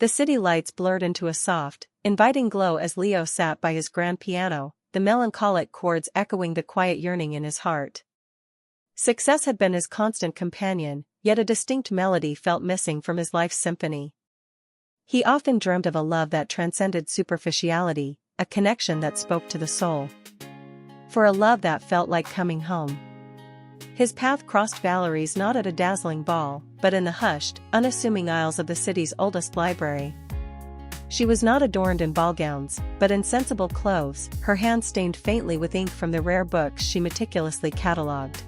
The city lights blurred into a soft, inviting glow as Leo sat by his grand piano, the melancholic chords echoing the quiet yearning in his heart. Success had been his constant companion, yet a distinct melody felt missing from his life's symphony. He often dreamed of a love that transcended superficiality, a connection that spoke to the soul. For a love that felt like coming home. His path crossed Valerie's not at a dazzling ball, but in the hushed, unassuming aisles of the city's oldest library. She was not adorned in ball gowns, but in sensible clothes, her hands stained faintly with ink from the rare books she meticulously catalogued.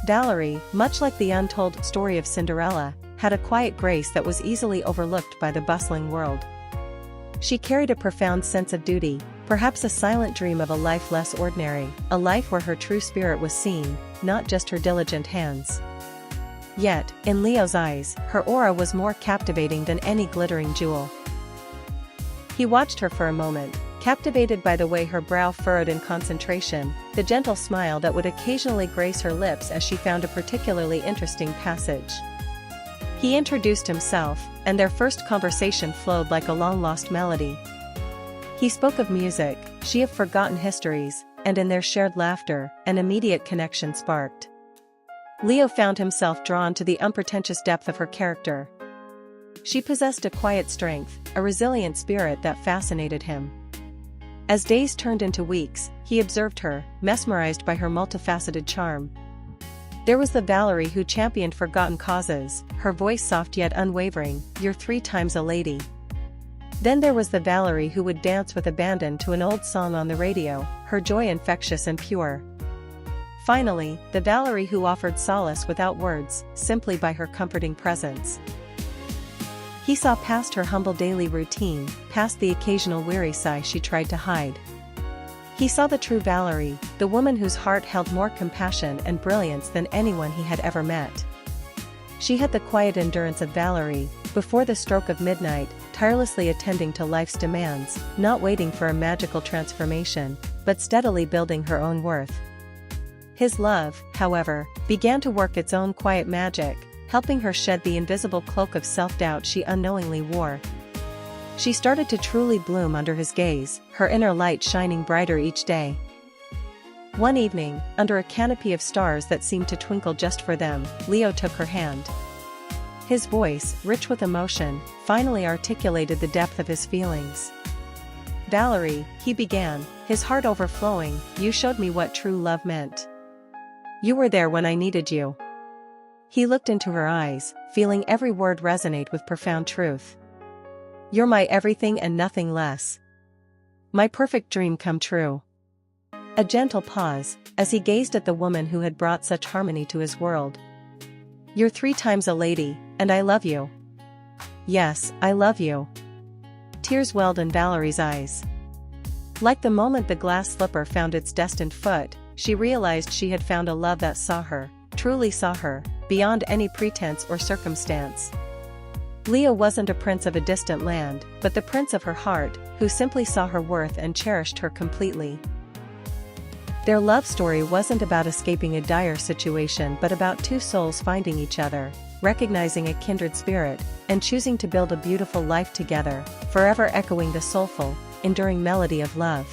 Valerie, much like the untold story of Cinderella, had a quiet grace that was easily overlooked by the bustling world. She carried a profound sense of duty, perhaps a silent dream of a life less ordinary, a life where her true spirit was seen, not just her diligent hands. Yet, in Leo's eyes, her aura was more captivating than any glittering jewel. He watched her for a moment, captivated by the way her brow furrowed in concentration, the gentle smile that would occasionally grace her lips as she found a particularly interesting passage. He introduced himself, and their first conversation flowed like a long-lost melody. He spoke of music, she of forgotten histories, and in their shared laughter, an immediate connection sparked. Leo found himself drawn to the unpretentious depth of her character. She possessed a quiet strength, a resilient spirit that fascinated him. As days turned into weeks, he observed her, mesmerized by her multifaceted charm. There was the Valerie who championed forgotten causes, her voice soft yet unwavering, "You're 3 times a lady." Then there was the Valerie who would dance with abandon to an old song on the radio, her joy infectious and pure. Finally, the Valerie who offered solace without words, simply by her comforting presence. He saw past her humble daily routine, past the occasional weary sigh she tried to hide. He saw the true Valerie, the woman whose heart held more compassion and brilliance than anyone he had ever met. She had the quiet endurance of Valerie, before the stroke of midnight, tirelessly attending to life's demands, not waiting for a magical transformation, but steadily building her own worth. His love, however, began to work its own quiet magic, helping her shed the invisible cloak of self-doubt she unknowingly wore. She started to truly bloom under his gaze, her inner light shining brighter each day. One evening, under a canopy of stars that seemed to twinkle just for them, Leo took her hand. His voice, rich with emotion, finally articulated the depth of his feelings. "Valerie," he began, his heart overflowing, "you showed me what true love meant. You were there when I needed you." He looked into her eyes, feeling every word resonate with profound truth. "You're my everything and nothing less. My perfect dream come true." A gentle pause, as he gazed at the woman who had brought such harmony to his world. "You're 3 times a lady, and I love you." "Yes, I love you." Tears welled in Valerie's eyes. Like the moment the glass slipper found its destined foot, she realized she had found a love that saw her, truly saw her, beyond any pretense or circumstance. Leo wasn't a prince of a distant land, but the prince of her heart, who simply saw her worth and cherished her completely. Their love story wasn't about escaping a dire situation but about 2 souls finding each other, recognizing a kindred spirit, and choosing to build a beautiful life together, forever echoing the soulful, enduring melody of love.